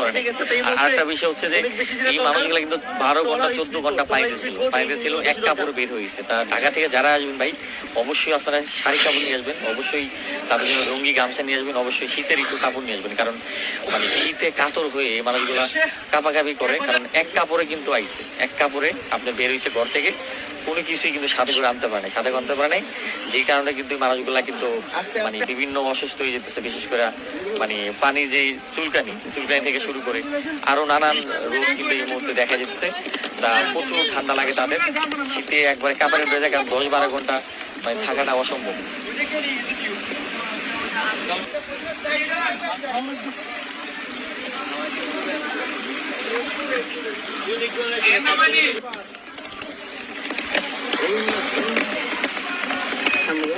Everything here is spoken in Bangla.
করে নাই। আর আরেকটা বিষয় হচ্ছে যে এই মানুষগুলো কিন্তু 12 ঘন্টা 14 ঘন্টা পানিতে ছিল, এক কাপড় বের হয়েছে। তা ঢাকা থেকে যারা আসবেন ভাই, অবশ্যই আপনারা শাড়ি কাপড় নিয়ে আসবেন, অবশ্যই তাদের জন্য লুঙ্গি গামছা নিয়ে আসবেন, অবশ্যই শীতের একটু কাপড় নিয়ে আসবেন। কারণ মানে শীতে কাতর হয়ে এই মানুষগুলা কাঁপাকাঁপি করে, কারণ এক কাপড়ে কিন্তু আইছে, এক কাপড়ে আপনি বের হয়েছে ঘর থেকে, কোনো কিছুই কিন্তু সাথে করে আনতে পারে নাই, সাথে আনতে পারে নাই। যে কারণে কিন্তু মানুষগুলা কিন্তু মানে বিভিন্ন অসুস্থ হয়ে যেতেছে, বিশেষ করে মানে পানির যে চুলকানি থেকে শুরু করে আরো নানান রোগ কিন্তু এই মুহূর্তে দেখা যেতেছে। তা প্রচুর ঠান্ডা লাগে তাদের, শীতে একবারে কাপড়ে বেজে, কারণ 10-12 ঘন্টা মানে থাকাটা অসম্ভব। সামনে